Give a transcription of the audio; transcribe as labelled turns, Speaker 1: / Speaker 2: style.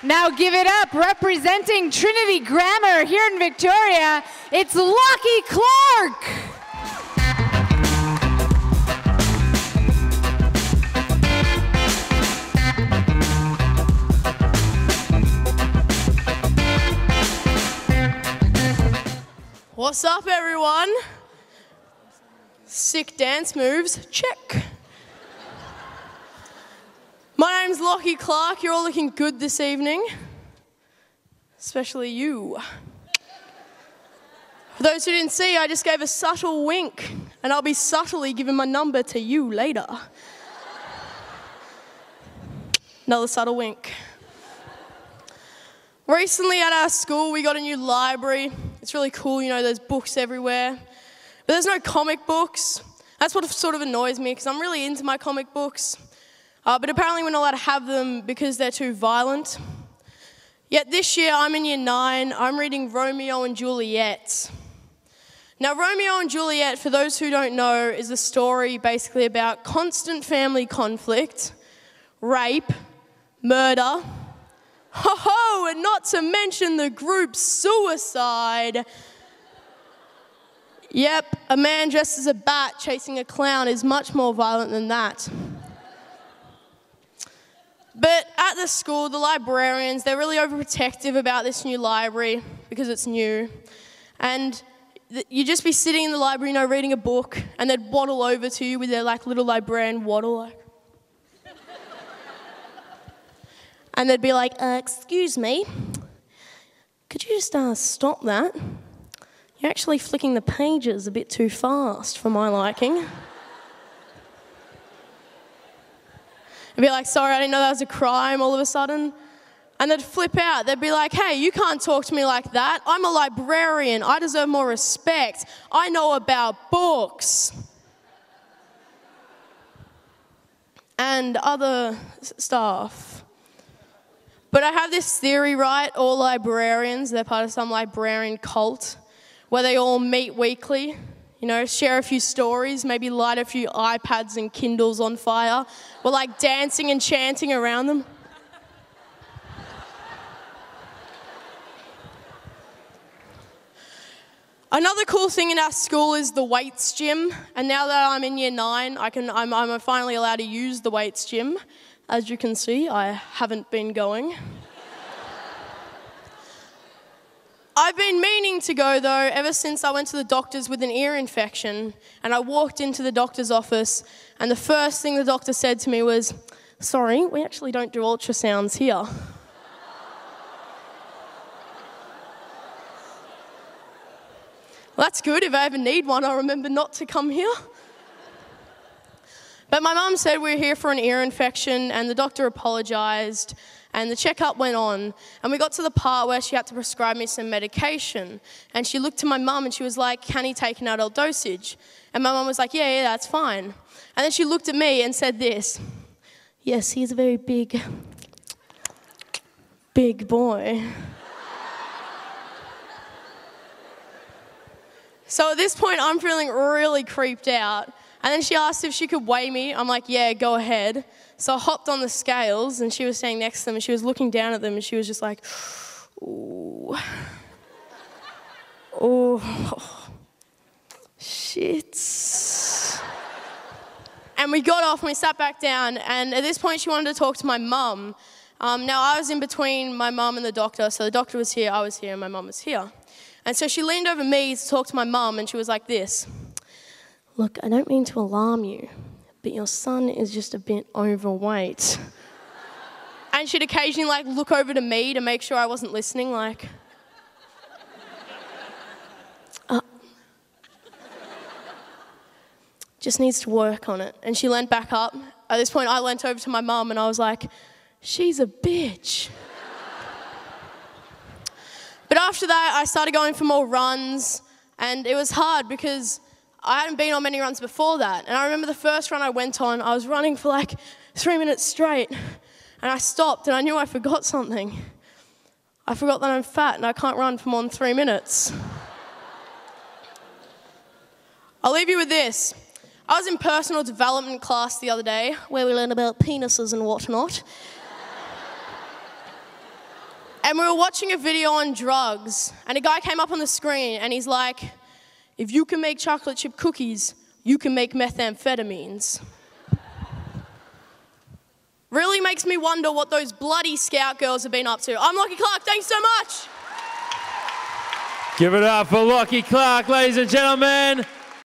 Speaker 1: Now give it up, representing Trinity Grammar here in Victoria, it's Lachie Clarke.
Speaker 2: What's up, everyone? Sick dance moves, check. My name's Lachie Clarke. You're all looking good this evening, especially you. For those who didn't see, I just gave a subtle wink, and I'll be subtly giving my number to you later. Another subtle wink. Recently at our school, we got a new library. It's really cool, you know, there's books everywhere. But there's no comic books. That's what sort of annoys me, because I'm really into my comic books. But apparently we're not allowed to have them because they're too violent. Yet this year, I'm in year 9, I'm reading Romeo and Juliet. Now, Romeo and Juliet, for those who don't know, is a story basically about constant family conflict, rape, murder, ho-ho, and not to mention the group suicide. Yep, a man dressed as a bat chasing a clown is much more violent than that. But at the school, the librarians, they're really overprotective about this new library because it's new. And you'd just be sitting in the library, you know, reading a book, and they'd waddle over to you with their like little librarian waddle, like. And they'd be like, excuse me, could you just stop that? You're actually flicking the pages a bit too fast for my liking. I'd be like, sorry, I didn't know that was a crime all of a sudden. And they'd flip out. They'd be like, hey, you can't talk to me like that. I'm a librarian. I deserve more respect. I know about books. And other stuff. But I have this theory, right? All librarians, they're part of some librarian cult where they all meet weekly. You know, share a few stories, maybe light a few iPads and Kindles on fire. We're like dancing and chanting around them. Another cool thing in our school is the weights gym. And now that I'm in year 9, I'm finally allowed to use the weights gym. As you can see, I haven't been going. I've been meaning to go, though, ever since I went to the doctor's with an ear infection, and I walked into the doctor's office, and the first thing the doctor said to me was, sorry, we actually don't do ultrasounds here. Well, that's good. If I ever need one, I'll remember not to come here. But my mum said we were here for an ear infection, and the doctor apologised, and the checkup went on, and we got to the part where she had to prescribe me some medication. And she looked to my mum and she was like, can he take an adult dosage? And my mum was like, yeah, that's fine. And then she looked at me and said this, yes, he's a very big boy. So at this point, I'm feeling really creeped out. And then she asked if she could weigh me. I'm like, yeah, go ahead. So I hopped on the scales, and she was standing next to them, and she was looking down at them, and she was just like, ooh. Oh, shit. And we got off, and we sat back down, and at this point, she wanted to talk to my mum. Now, I was in between my mum and the doctor, so the doctor was here, I was here, and my mum was here. And so she leaned over me to talk to my mum, and she was like this. Look, I don't mean to alarm you, but your son is just a bit overweight. And she'd occasionally like look over to me to make sure I wasn't listening, like, just needs to work on it. And she leant back up. At this point, I leant over to my mum and I was like, she's a bitch. But after that, I started going for more runs, and it was hard because I hadn't been on many runs before that. And I remember the first run I went on, I was running for like 3 minutes straight. And I stopped and I knew I forgot something. I forgot that I'm fat and I can't run for more than 3 minutes. I'll leave you with this. I was in personal development class the other day where we learned about penises and whatnot. And we were watching a video on drugs, and a guy came up on the screen, and he's like, if you can make chocolate chip cookies, you can make methamphetamines. Really makes me wonder what those bloody Scout girls have been up to. I'm Lachie Clarke, thanks so much.
Speaker 3: Give it up for Lachie Clarke, ladies and gentlemen.